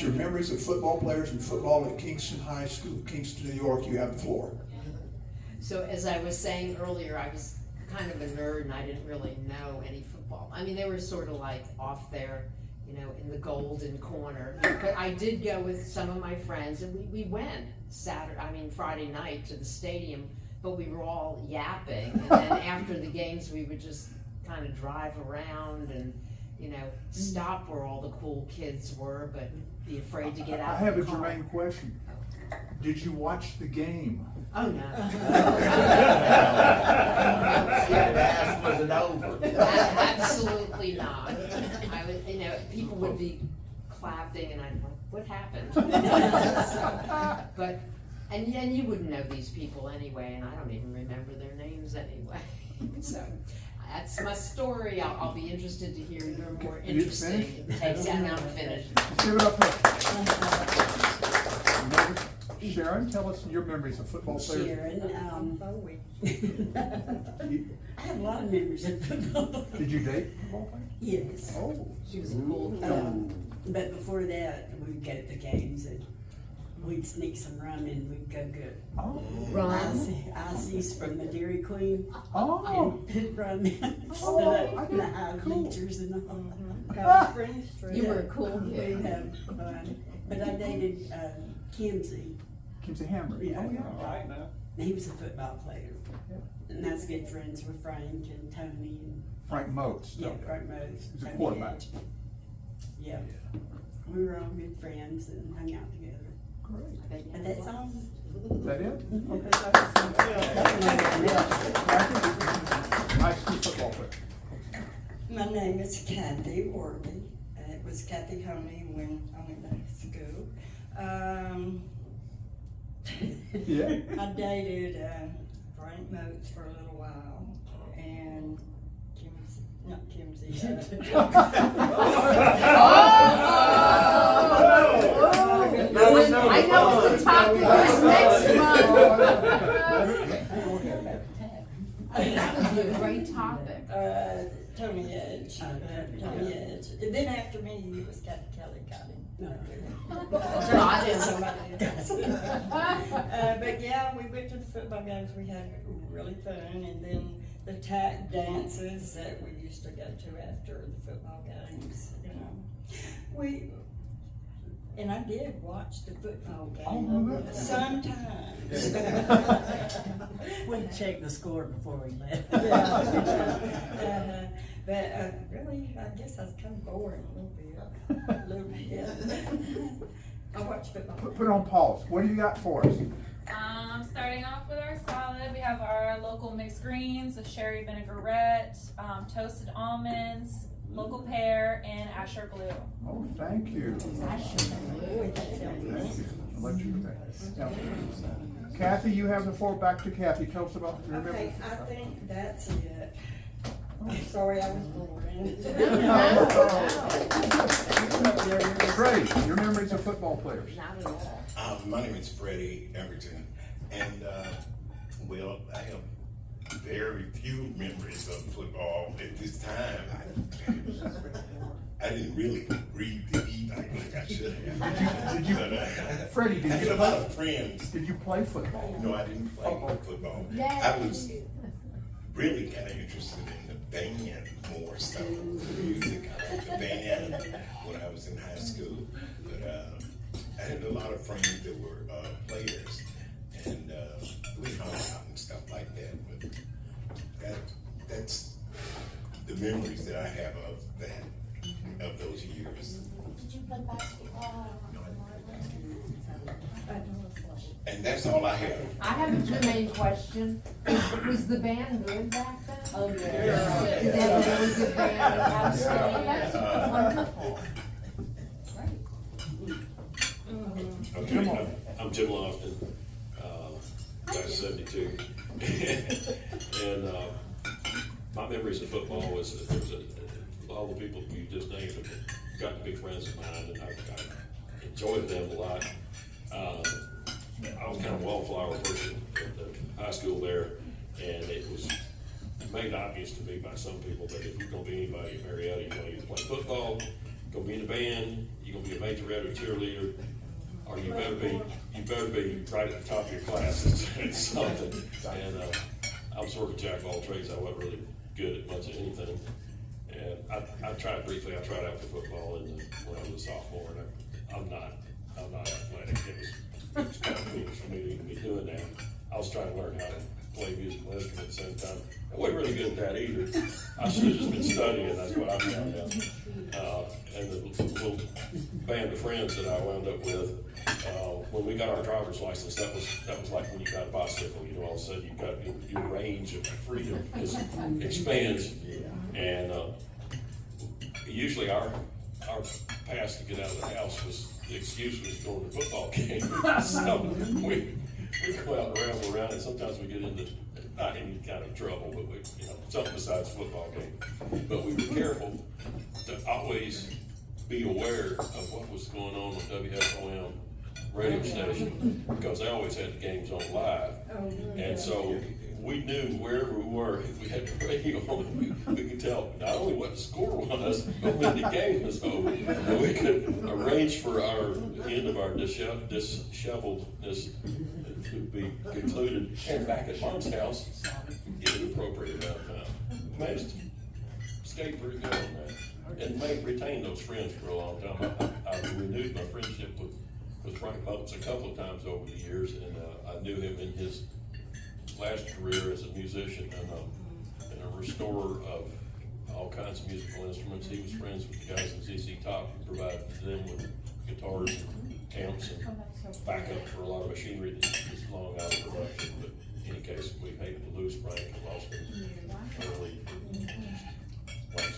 about your memories of football players and football at Kingston High School, Kingston, New York. You have the floor. So as I was saying earlier, I was kind of a nerd and I didn't really know any football. I mean, they were sort of like off there, you know, in the golden corner. But I did go with some of my friends, and we went Friday night to the stadium, but we were all yapping. And then after the games, we would just kind of drive around and, you know, stop where all the cool kids were, but be afraid to get out. I have a of the car. germane question. Did you watch the game? Oh, no. Was it over? Absolutely not. I would, you know, people would be clapping, and I'd be like, "What happened?" And you wouldn't know these people anyway, and I don't even remember their names anyway. So that's my story. I'll be interested to hear your more interesting takes. And I'm finished. Give it up for Sharon, tell us your memories of football players. Sharon, I have a lot of memories of football. Did you date football players? Yes. Oh. She was a cool kid. But before that, we'd go to the games and we'd sneak some rum and we'd go get ices from the Dairy Queen. Oh. And put rum in the high bleachers and all. You were a cool We'd kid. have fun. But I dated Kimsey. Kimsey Hammer. Yeah. Oh, yeah. Right now. He was a football player. And I was good friends with Frank and Tony and Frank Motes. yeah, Frank Mose. He was a Tony quarterback. Edge. Yeah. We were all good friends and hung out together. Great. But that's all. Is that it? High school football player. My name is Kathy Worley. It was Kathy Honey when I went to school. Yeah. I dated Frank Motes for a little while, and not Kimsey. I know what the topic is next month. That would be a great topic. Tony Edge. Tony Edge. And then after me, it was Kathy Kelly got him. Got him. Somebody else. But yeah, we went to the football games. We had really fun, and then the tap dances that we used to go to after the football games. You know, and I did watch the football game sometimes. We'd check the score before we left. But really, I guess I was kind of boring a little bit. I watch football. Put it on pause. What do you got for us? Starting off with our salad, we have our local mixed greens, a sherry vinaigrette, toasted almonds, local pear, and Asher blue. Oh, thank you. Thank you. I'll let you now, Kathy, you have the floor. Back to Kathy. Tell us about your memories. Okay, I think that's it. I'm sorry I was boring. Freddie, your memories of football players. Not at all. My name is Freddie Everton, and well, I have very few memories of football at this time. I didn't really read the like I should have. Did you, Freddie, I did had you a lot of friends. Did you play football? No, I didn't play football. I was really kind of interested in the band more so, music. I liked the band when I was in high school, but I had a lot of friends that were players, and we hung out and stuff like that. But that's the memories that I have of that, of those years. Did you play basketball? No, I didn't play basketball. And that's all I have. I have a germane question. Was the band good back then? Oh, Did they have a really good band? Oh, that's wonderful. Okay, I'm Jim Lofton, class 72. And my memories of football was that there was all the people you just named have gotten to be friends of mine, and I enjoyed them a lot. I was kind of a wallflower person at the high school there, and it was made obvious to me by some people that if you're going to be anybody at Marietta, you're going to either play football gonna be in the band, you're gonna be a majorette or cheerleader, or you better be right at the top of your class at something. And I'm sort of jack of all trades. I wasn't really good at much of anything. And I tried briefly. I tried out for football when I was a sophomore, and I'm not athletic. It was kind of foolish for me to even be doing that. I was trying to learn how to play musical instrument at the same time. I wasn't really good at that either. I should have just been studying. That's what I found out. And the little band of friends that I wound up with, when we got our driver's license, that was like when you got a bicycle. You know, all of a sudden your range of freedom expands. And usually our pass to get out of the house was, the excuse was going to football game. So we go out and ramble around, and sometimes we get into not any kind of trouble, but something besides football game. But we were careful to always be aware of what was going on WFOM radio station, because they always had the games on live. And so we knew wherever we were, if we had the radio on, we could tell not only what the score was, but when the game was over. And we could arrange for our end of our disheveledness to be concluded, and back at Mom's house in an appropriate amount of time. Managed to stay pretty good on that, and retain those friends for a long time. I renewed my friendship with Frank Bumps a couple of times over the years, and I knew him in his last career as a musician and a restorer of all kinds of musical instruments. He was friends with the guys in ZZ Top, and provided them with guitars and amps and backup for a lot of machinery that was long out of production. But in any case, we hated to lose Frank and lost him early. But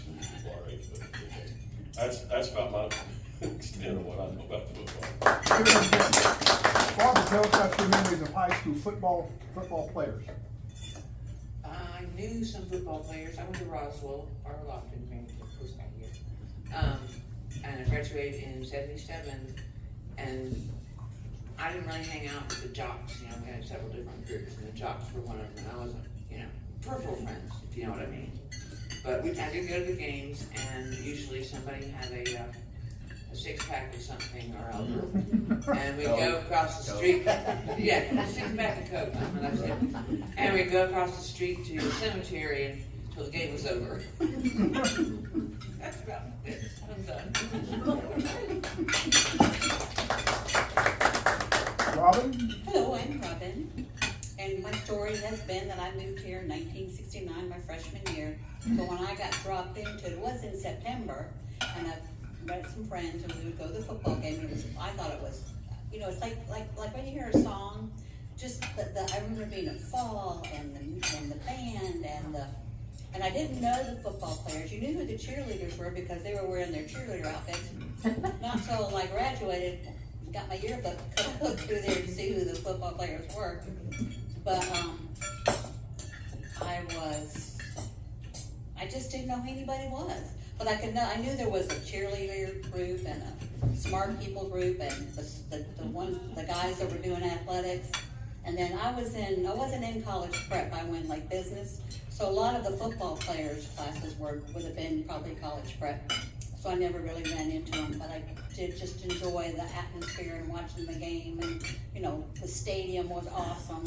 that's about my extent of what I know about football. Barbara, tell us about your memories of high school football players. I knew some football players. I went to Roswell, or Lofton, close by here. And I graduated in '77, and I didn't really hang out with the jocks. We had several different groups, and the jocks were one of them. And I wasn't, peripheral friends, if you know what I mean. But I did go to the games, and usually somebody had a six-pack of something or other, and we go across the street. Yeah, a six-pack of Coke, that's it. And we go across the street to the cemetery until the game was over. That's about it. I'm done. Robin? Hello, I'm Robin, and my story has been that I moved here in 1969, my freshman year. So when I got dropped into it was in September, and I met some friends, and we would go to the football game. I thought it was, it's like when you hear a song, just I remember being at fall and the band and I didn't know the football players. You knew who the cheerleaders were because they were wearing their cheerleader outfits. Not until I graduated, got my yearbook, looked through there to see who the football players were. But I just didn't know who anybody was. But I knew there was a cheerleader group and a smart people group and the guys that were doing athletics. And then I wasn't in college prep. I went like business. So a lot of the football players' classes would have been probably college prep. So I never really ran into them, but I did just enjoy the atmosphere and watching the game, and the stadium was awesome.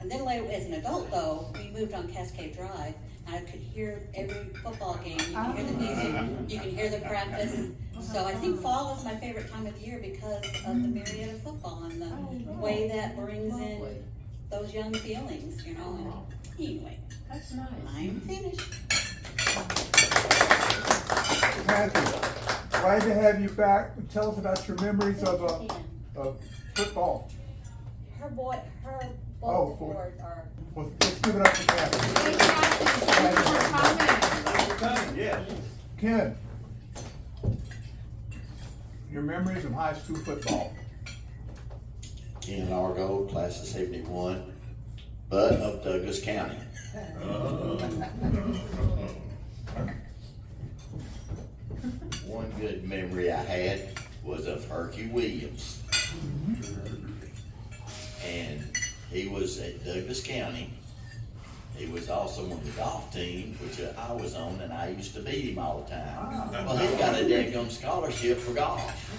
And then later, as an adult though, we moved on Cascade Drive, and I could hear every football game. You can hear the music, you can hear the practice. So I think fall is my favorite time of the year because of the Marietta football and the way that brings in those young feelings, And anyway, That's nice. I'm finished. Kathy, glad to have you back. Tell us about your memories of football. Her board are. Well, let's give it up to Kathy. Hey, Kathy, thanks for coming. Yes. Ken, your memories of high school football. Ken Argo, class of '71, but of Douglas County. One good memory I had was of Herky Williams. And he was at Douglas County, he was also on the golf team, which I was on, and I used to beat him all the time. Well, he got a daggum scholarship for golf.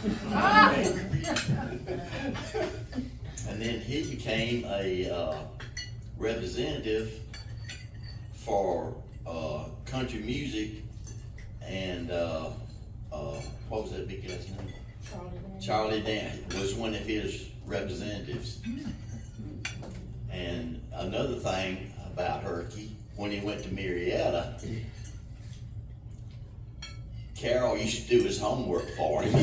And then he became a representative for country music, and what was that big guy's name? Charlie Dan was one of his representatives. And another thing about Herky, when he went to Marietta, Carol used to do his homework for him.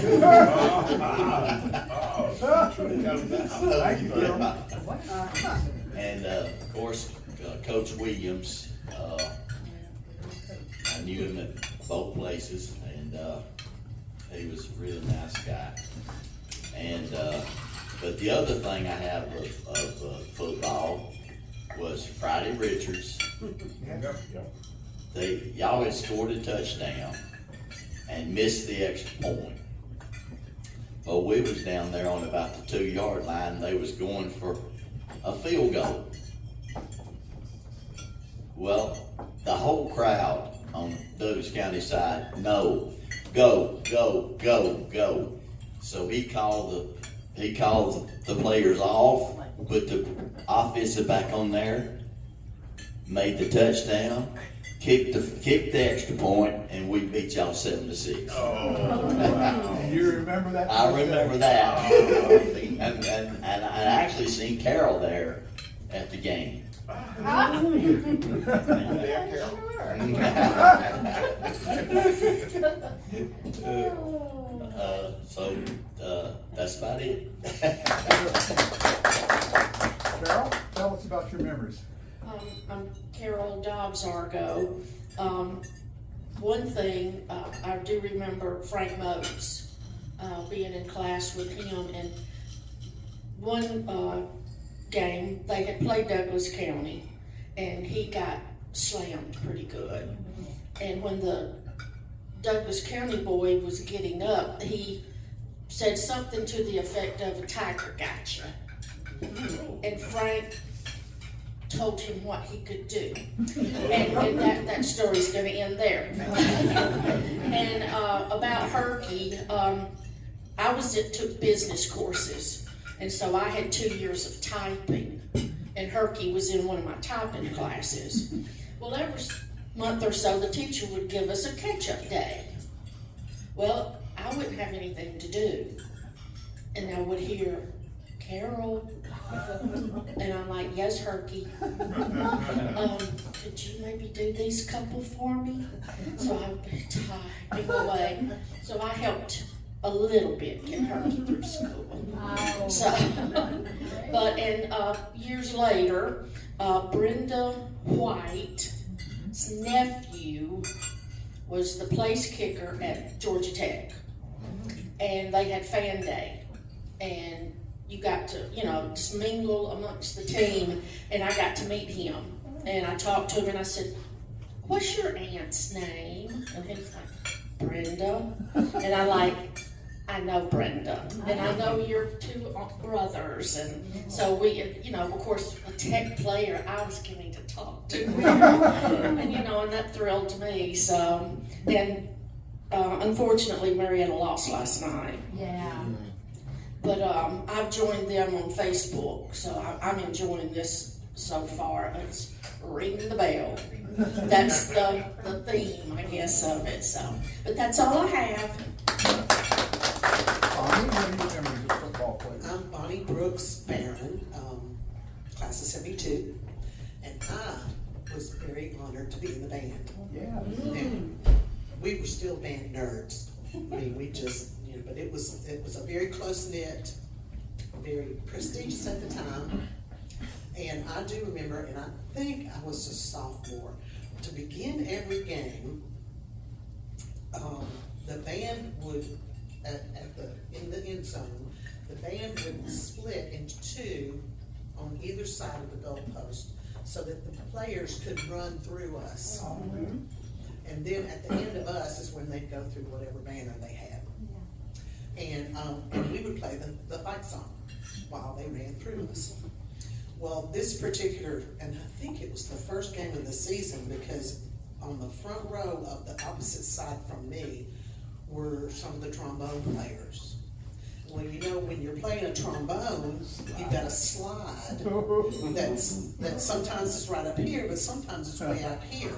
And of course, Coach Williams, I knew him at both places, and he was a really nice guy. And but the other thing I have of football was Friday Richards. Y'all had scored a touchdown and missed the extra point. Well, we was down there on about the 2-yard line, and they was going for a field goal. Well, the whole crowd on Douglas County side, no, go, go, go, go. So he called the players off, put the offensive back on there, made the touchdown, kicked the extra point, and we beat y'all 7-6. And you remember that? I remember that. and I actually seen Carol there at the game. So that's about it. Carol, tell us about your memories. I'm Carol Dobbs Argo. One thing, I do remember Frank Motes, being in class with him, and one game, they had played Douglas County, and he got slammed pretty good. And when the Douglas County boy was getting up, he said something to the effect of, "A tiger gotcha." And Frank told him what he could do. And that story's gonna end there. And about Herky, I took business courses, and so I had 2 years of typing, and Herky was in one of my typing classes. Well, every month or so, the teacher would give us a catch-up day. Well, I wouldn't have anything to do, and I would hear, "Carol," and I'm like, "Yes, Herky. Could you maybe do these couple for me?" So I would be typing away. So I helped a little bit get Herky through school. So, but years later, Brenda White's nephew was the place kicker at Georgia Tech, and they had fan day, and you got to, just mingle amongst the team, and I got to meet him, and I talked to him, and I said, "What's your aunt's name?" And he was like, "Brenda," and I know Brenda, and I know your two brothers, and so we, of course, a Tech player, I was getting to talk to him, and that thrilled me, so, and unfortunately, Marietta lost last night. Yeah. But I've joined them on Facebook, so I'm enjoying this so far. It's ringing the bell. That's the theme, I guess, of it. So, but that's all I have. Bonnie, what are your memories of football players? I'm Bonnie Brooks Barron, class of 72, and I was very honored to be in the band. Yeah. And we were still band nerds. I mean, we just, but it was a very close-knit, very prestigious at the time. And I do remember, and I think I was a sophomore, to begin every game, the band would, in the end zone, the band would split into two on either side of the goalpost so that the players could run through us. And then at the end of us is when they'd go through whatever banner they had. And we would play the fight song while they ran through us. Well, this particular, and I think it was the first game of the season, because on the front row of the opposite side from me were some of the trombone players. Well, you know, when you're playing a trombone, you've got a slide that sometimes is right up here, but sometimes it's way out here.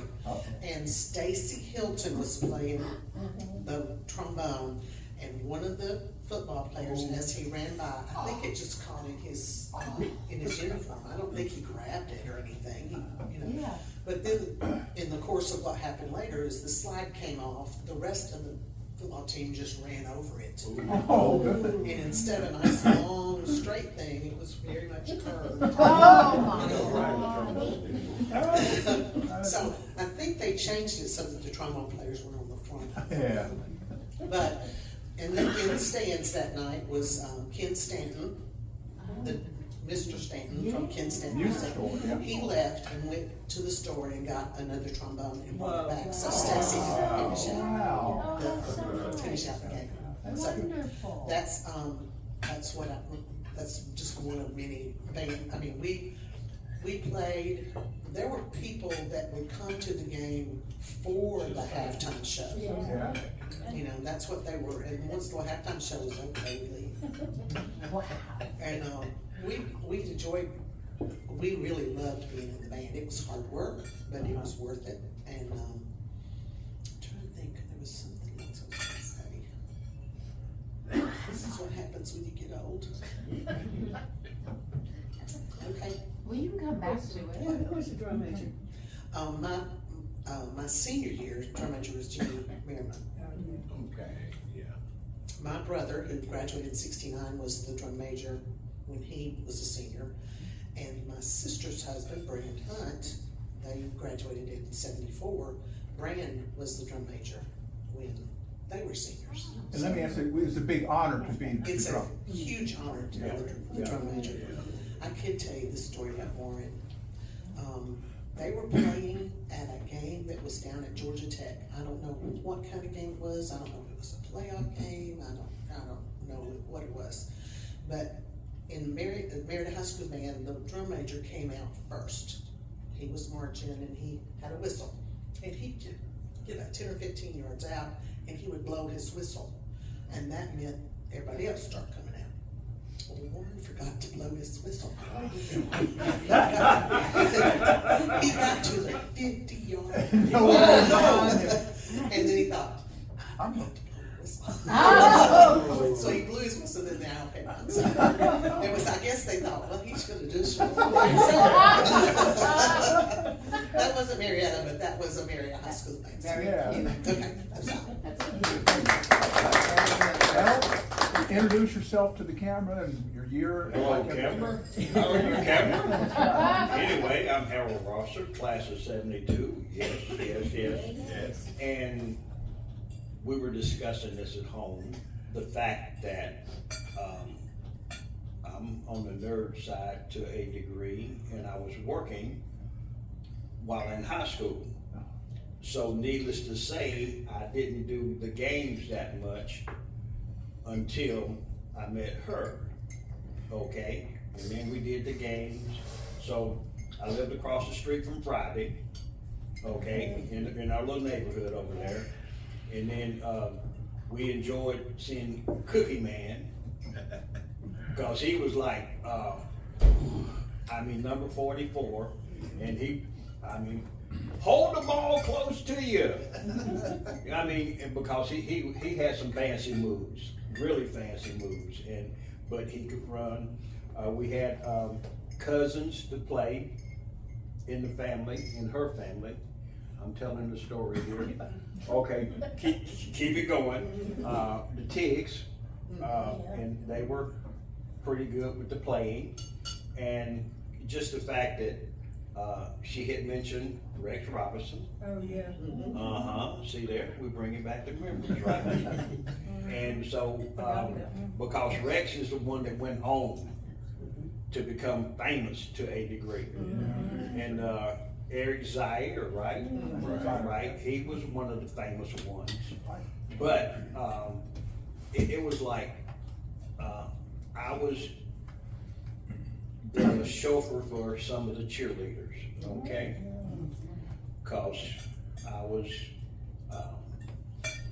And Stacy Hilton was playing the trombone, and one of the football players, as he ran by, I think it just caught in his uniform. I don't think he grabbed it or anything, you know. Yeah. But then, in the course of what happened later, is the slide came off. The rest of the football team just ran over it. Oh, good. And instead of a nice long straight thing, it was very much curved. Oh, my God. So I think they changed it so that the trombone players were on the front. Yeah. But, and then in the stands that night was Ken Stanton, the Mr. Stanton from Ken Stanton Music. He left and went to the store and got another trombone and brought it back. So Stacy could finish out the game. So Wonderful. that's just one of many things. I mean, we played. There were people that would come to the game for the halftime show. Yeah. You know, that's what they were. And once the halftime show was over, they would leave. Wow. And we enjoyed. We really loved being in the band. It was hard work, but it was worth it. And I'm trying to think, there was something else I was going to say. This is what happens when you get old. Okay. Well, you can come back to it. Who's the drum major? My senior year, drum major was Jimmy Merriman. Okay. Yeah. My brother, who graduated in '69, was the drum major when he was a senior. And my sister's husband, Brand Hunt, they graduated in '74. Brand was the drum major when they were seniors. And let me ask you, it's a big honor to be the It's a drum. huge honor to be the drum major. I could tell you the story about Warren. They were playing at a game that was down at Georgia Tech. I don't know what kind of game it was. I don't know if it was a playoff game. I don't know what it was. But in the Marietta High School band, the drum major came out first. He was marching and he had a whistle. And he'd get about 10 or 15 yards out and he would blow his whistle. And that meant everybody else started coming out. Well, Warren forgot to blow his whistle. He got to the 50-yard and then he thought, I'm going to blow the whistle. Oh. So he blew his whistle and then now came out. So it was, I guess they thought, well, he's going to do this. That wasn't Marietta, but that was a Marietta High School band. Very Yeah. Okay, that's all. Well, introduce yourself to the camera and your year. Hello, camera. How are you, camera? Anyway, I'm Harold Rosser, class of '72. Yes. And we were discussing this at home, the fact that I'm on the nerd side to a degree, and I was working while in high school. So needless to say, I didn't do the games that much until I met her, okay? And then we did the games. So I lived across the street from Friday, okay, in our little neighborhood over there. And then we enjoyed seeing Cookie Man, because he was like, number 44, and hold the ball close to you. Because he had some fancy moves, really fancy moves, but he could run. We had cousins to play in the family, in her family. I'm telling the story here. Okay, keep it going. The Tiggs, and they were pretty good with the playing, and just the fact that she had mentioned Rex Robinson. Oh, yeah. See there, we bring it back to memories, right? And so, because Rex is the one that went on to become famous to a degree. And Eric Zaire, right? Right. He was one of the famous ones. But it was like, the chauffeur for some of the cheerleaders, okay? Cause I was,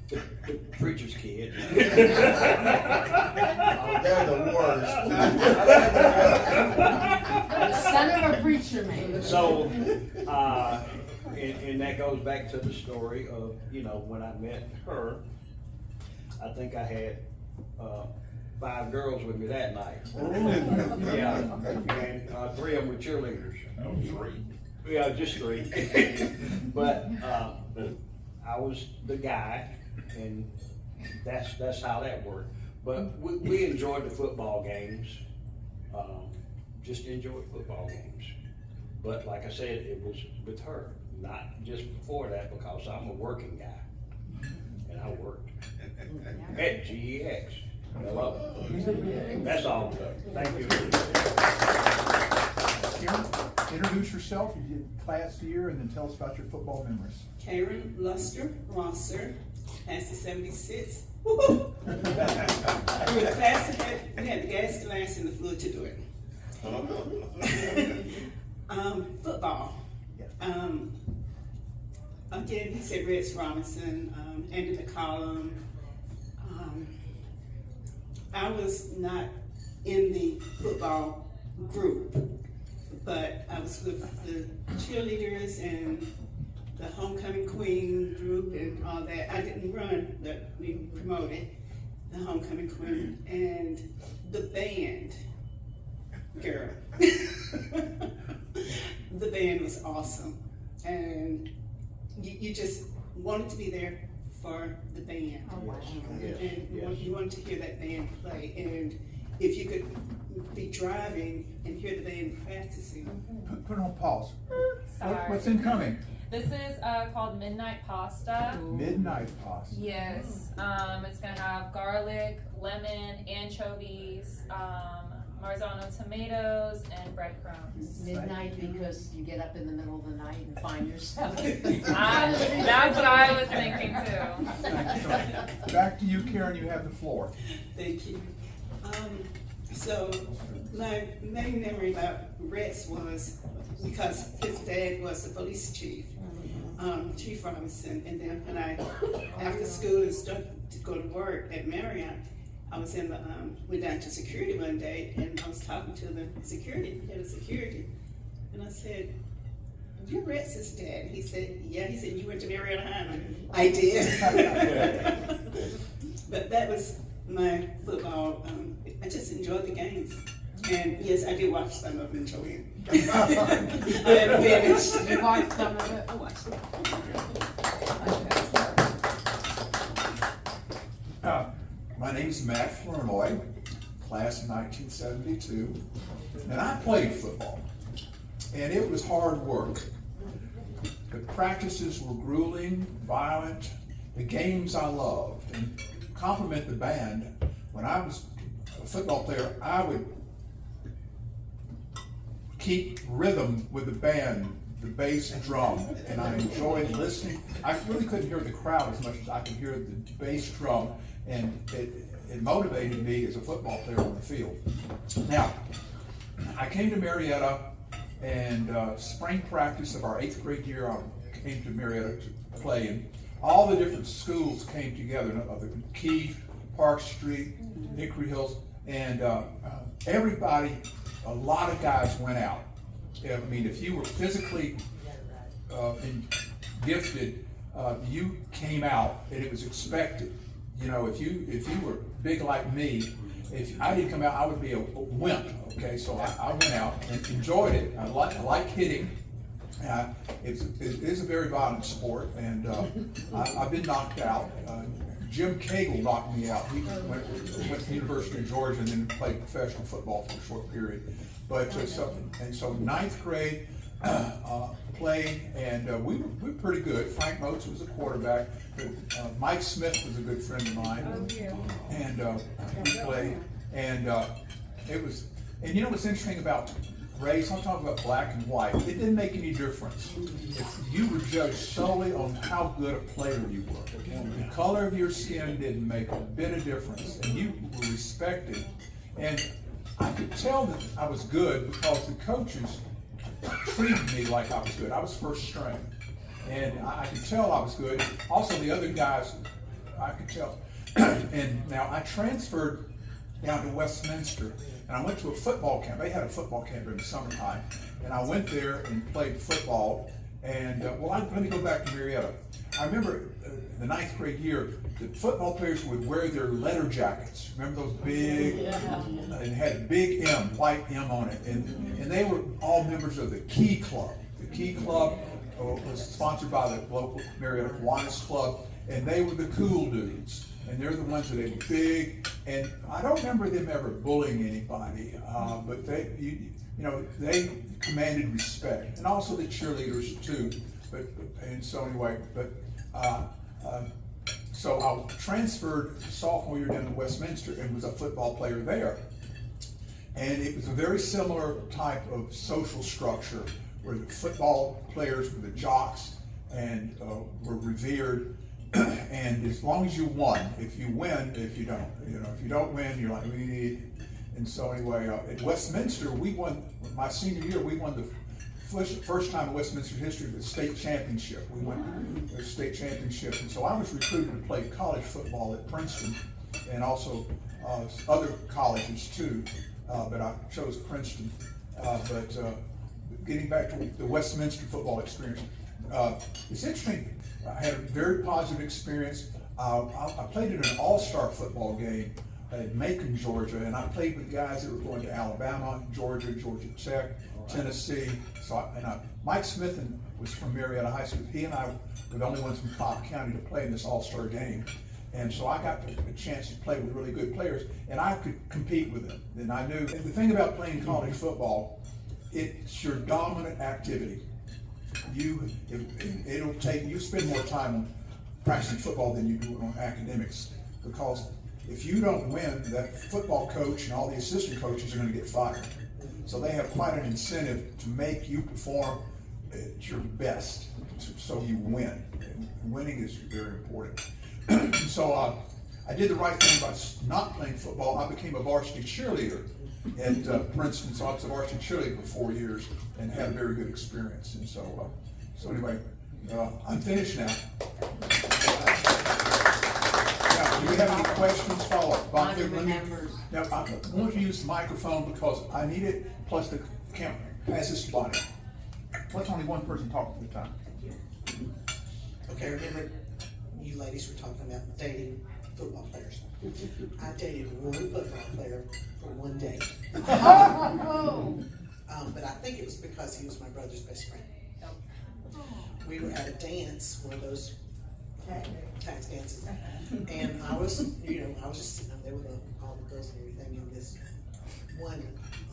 the preacher's kid. They're the worst. The son of a preacher man. So, and that goes back to the story of, you know, when I met her, I think I had, 5 girls with me that night. Yeah, and 3 of them were cheerleaders. Oh, 3. Yeah, just 3. But, I was the guy, and that's how that worked. But we enjoyed the football games, just enjoyed football games. But like I said, it was with her, not just before that, because I'm a working guy, and I worked at GEX. Hello. That's all. Thank you. Karen, introduce yourself, you did class year, and then tell us about your football memories. Karen Luster Rosser, class of 76. Woo-hoo! We had the gas glass and the fluid to do it. Football. Again, he said Reds Robinson, Andy McCollum. I was not in the football group, but I was with the cheerleaders and the homecoming queen group and all that. I didn't run, but we promoted the homecoming queen and the band. Girl. The band was awesome, and you just wanted to be there for the band. Oh, wow. And you wanted to hear that band play, and if you could be driving and hear the band practicing. Put it on pause. Sorry. What's incoming? This is called Midnight Pasta. Midnight pasta. Yes. It's gonna have garlic, lemon, anchovies, Marzano tomatoes, and breadcrumbs. Midnight because you get up in the middle of the night and find yourself. That's what I was thinking too. Back to you, Karen, you have the floor. Thank you. So my main memory about Rex was because his dad was the police chief, Chief Robinson, and then when I, after school and started to go to work at Marriott, I was in the, went down to security one day, and I was talking to the security, head of security, and I said, "You're Rex's dad?" He said, "Yeah." He said, "You went to Marietta High?" I did. But that was my football. I just enjoyed the games. And yes, I did watch some of them, Joanne. I haven't finished. You watched some of it? I watched it. My name is Matt Flournoy, class of 1972, and I played football, and it was hard work. The practices were grueling, violent, the games I loved, and to compliment the band, when I was a football player, I would keep rhythm with the band, the bass and drum, and I enjoyed listening. I really couldn't hear the crowd as much as I could hear the bass drum, and it motivated me as a football player on the field. Now, I came to Marietta, and spring practice of our 8th grade year, I came to Marietta to play, and all the different schools came together, the Keith, Park Street, Hickory Hills, and everybody, a lot of guys went out. I mean, if you were physically gifted, you came out, and it was expected. You know, if you were big like me, if I didn't come out, I would be a wimp. Okay, so I went out and enjoyed it. I like hitting. It is a very violent sport, and I've been knocked out. Jim Cagle knocked me out. He went to the University of Georgia and then played professional football for a short period. But so 9th grade playing, and we were pretty good. Frank Motes was a quarterback. Mike Smith was a good friend of mine, and we played. And it was. And you know what's interesting about race? I'm talking about black and white. It didn't make any difference. You were judged solely on how good a player you were. The color of your skin didn't make a bit of difference, and you were respected. And I could tell that I was good because the coaches treated me like I was good. I was first string, and I could tell I was good. Also, the other guys, I could tell. And now I transferred down to Westminster, and I went to a football camp. They had a football camp during the summertime, and I went there and played football. And let me go back to Marietta. I remember the 9th grade year, the football players would wear their letter jackets. Remember those big, and had a big M, white M on it. And they were all members of the Key Club. The Key Club was sponsored by the local Marietta Kiwanis Club, and they were the cool dudes. And they're the ones that they were big. And I don't remember them ever bullying anybody, but they commanded respect, and also the cheerleaders too. So I transferred sophomore year down to Westminster and was a football player there. And it was a very similar type of social structure where the football players were the jocks and were revered. And as long as you won, if you win, if you don't, if you don't win, you're like, we need. And so anyway, at Westminster, we won, my senior year, we won the first time in Westminster history, the state championship. We won the state championship. And so I was recruited to play college football at Princeton and also other colleges too, but I chose Princeton. But getting back to the Westminster football experience, it's interesting. I had a very positive experience. I played in an all-star football game at Macon, Georgia, and I played with guys that were going to Alabama, Georgia, Georgia Tech, Tennessee. Mike Smith was from Marietta High School. He and I were the only ones from Cobb County to play in this all-star game. And so I got a chance to play with really good players, and I could compete with them. And I knew, the thing about playing college football, it's your dominant activity. You spend more time on practicing football than you do on academics, because if you don't win, that football coach and all the assistant coaches are going to get fired. So they have quite an incentive to make you perform at your best, so you win. And winning is very important. So I did the right thing by not playing football. I became a varsity cheerleader at Princeton, so I was a varsity cheerleader for 4 years and had a very good experience. And so anyway, I'm finished now. Now, do you have any questions? Follow-up. Now, I want to use the microphone because I need it, plus the camera. Pass this to Bonnie. Let's only one person talk at a time. Okay, remember you ladies were talking about dating football players. I dated one football player for one day. But I think it was because he was my brother's best friend. We were at a dance, one of those tax dances, and I was just sitting up there with all the girls and everything, and this one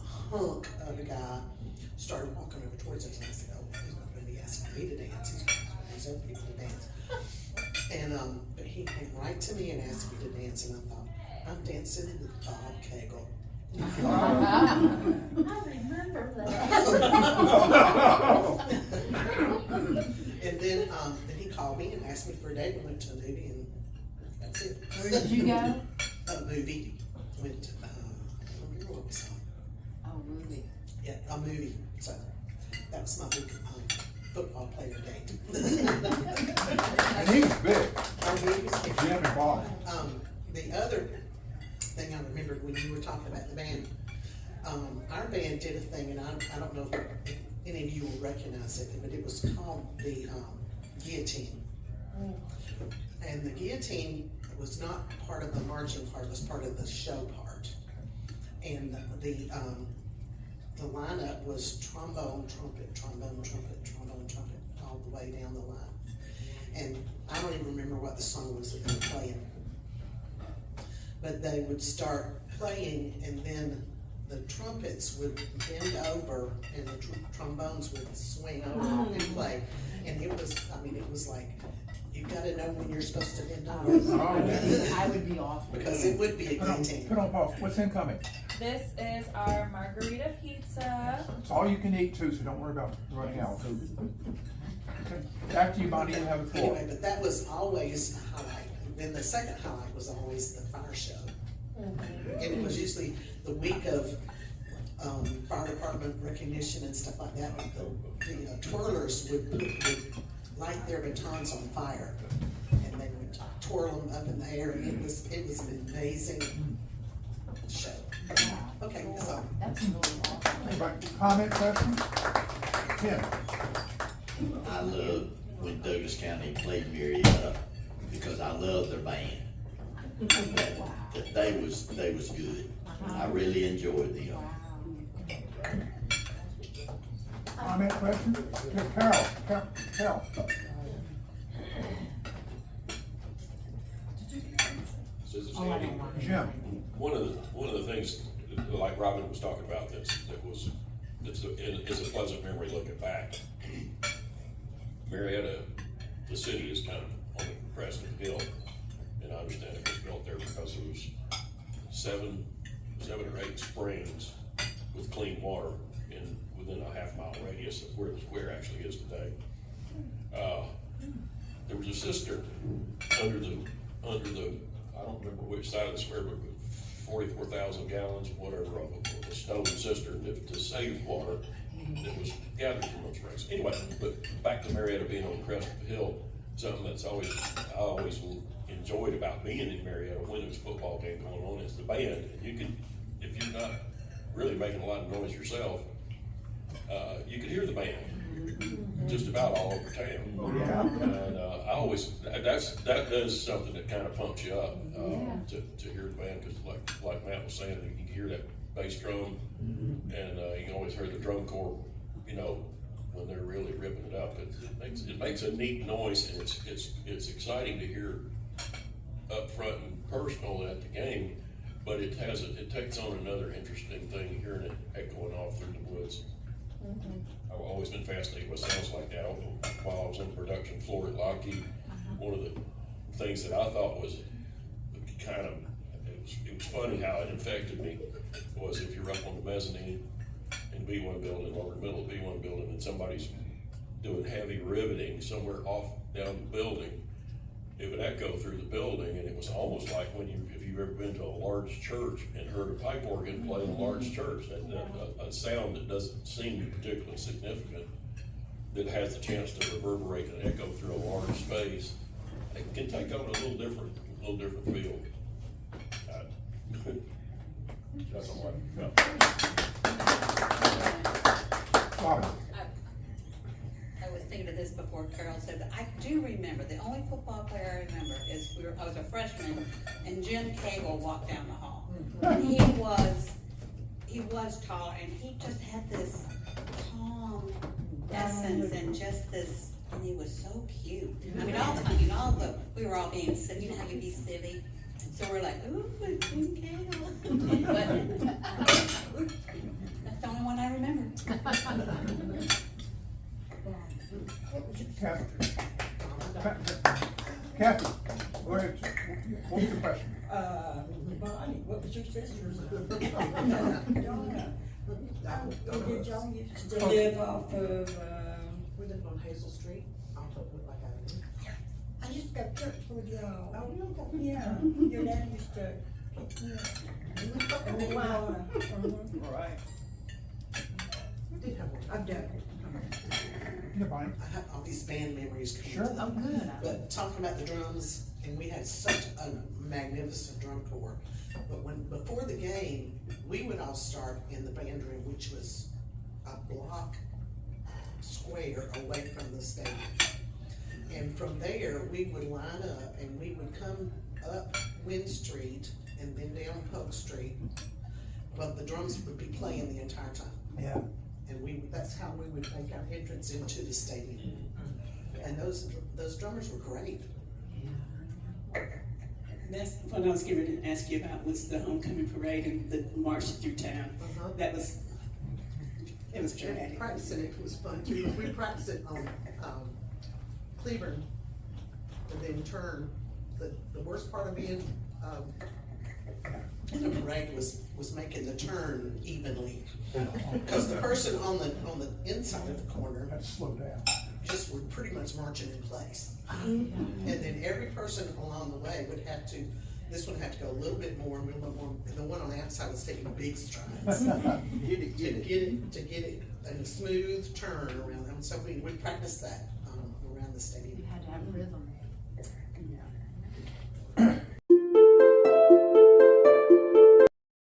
hunk of a guy started walking over towards us, and I said, "Oh, he's not going to be asking me to dance. He's going to ask these other people to dance." And but he came right to me and asked me to dance, and I thought, I'm dancing with Bob Cagle. I remember that. And then he called me and asked me for a date. We went to a movie, and that's it. Where did you go? A movie. Went to, I don't remember what we saw. Oh, movie. Yeah, a movie. So that was my big football player date. And he was big. Oh, he was big. Jim and Bob. The other thing I remembered when you were talking about the band, our band did a thing, and I don't know if any of you will recognize it, but it was called the Guillotine. And the Guillotine was not part of the marching part, it was part of the show part. And the lineup was trombone, trumpet, trombone, trumpet, trombone, trumpet, all the way down the line. And I don't even remember what the song was that they were playing. But they would start playing, and then the trumpets would bend over, and the trombones would swing over and play. And it was like, you gotta know when you're supposed to bend over. I would be off. Because it would be a guillotine. Put on pause. What's incoming? This is our margarita pizza. It's all you can eat too, so don't worry about running out. Okay. Back to you, Bonnie. You have the floor. Anyway, but that was always a highlight. Then the second highlight was always the fire show. And it was usually the week of, fire department recognition and stuff like that. The twirlers would light their batons on fire, and they would twirl them up in the air, and it was an amazing show. Okay, so. That's really awesome. Anybody, comment, question? Tim? I love when Douglas County played Marietta because I love their band. That they was good. I really enjoyed them. Comment, question? Carol. Says Oh, I Andy. don't want to. Jim? One of the things, like Robin was talking about, is a pleasant memory looking back. Marietta, the city is kind of on the crest of the hill, and I understand it was built there because there was seven or eight springs with clean water within a half-mile radius of where the square actually is today. There was a cistern under the I don't remember which side of the square, but 44,000 gallons, whatever, of a stone cistern to save water that was gathered from those springs. Anyway, but back to Marietta being on the crest of the hill, something that's I always enjoyed about being in Marietta when there's a football game going on is the band. And you can, if you're not really making a lot of noise yourself, you can hear the band just about all over town. Oh, yeah. And I always, that does something that kind of pumps you up to hear the band, because like Matt was saying, you can hear that bass drum, and you can always hear the drum corps, when they're really ripping it up. It makes a neat noise, and it's exciting to hear up front and personal at the game, but it takes on another interesting thing, hearing it echoing off through the woods. I've always been fascinated with sounds like that. While I was on the production floor at Lockheed, one of the things that I thought was it was funny how it infected me was if you're up on the mezzanine in B1 building or in the middle of B1 building and somebody's doing heavy riveting somewhere off down the building, it would echo through the building, and it was almost like if you've ever been to a large church and heard a pipe organ play in a large church, a sound that doesn't seem particularly significant, that has the chance to reverberate and echo through a large space. It can take on a little different feel. That's all Robin? I was thinking of this before Carol said, but I do remember, the only football player I remember is I was a freshman, and Jim Cagle walked down the hall. And he was taller, and he just had this calm essence and just this, and he was so cute. We were all being silly, how you be silly. So we're like, ooh, Jim Cagle. But that's the only one I remember. Kathy, go ahead. What was your question? Bonnie, what was your sister's? Donna. Did y'all used to live off of, We lived on Hazel Street, off of Woodlock Avenue. I used to go to church with y'all. Oh, really? Yeah, your dad used to pick me up. And we All right. We did have one. I've done it. Yeah, Bonnie. I have all these band memories coming Sure. to Oh, good. But talking about the drums, and we had such a magnificent drum corps. But before the game, we would all start in the band room, which was a block square away from the stadium. And from there, we would line up and we would come up Wynn Street and then down Polk Street. But the drums would be playing the entire time. Yeah. And that's how we would make our entrance into the stadium. And those drummers were great. That's what I was getting ready to ask you about, was the homecoming parade and the march through town. It was dramatic. Practicing it was fun too. We practiced it on Cleburne and then turn. The worst part of being in the parade was making the turn evenly. Because the person on the inside of the corner Had to slow down. just were pretty much marching in place. And then every person along the way would have to This one had to go a little bit more, and we went more, and the one on the outside was taking big strides. Get it, get it. To get it in a smooth turn around them, so we practiced that, around the stadium. You had to have rhythm.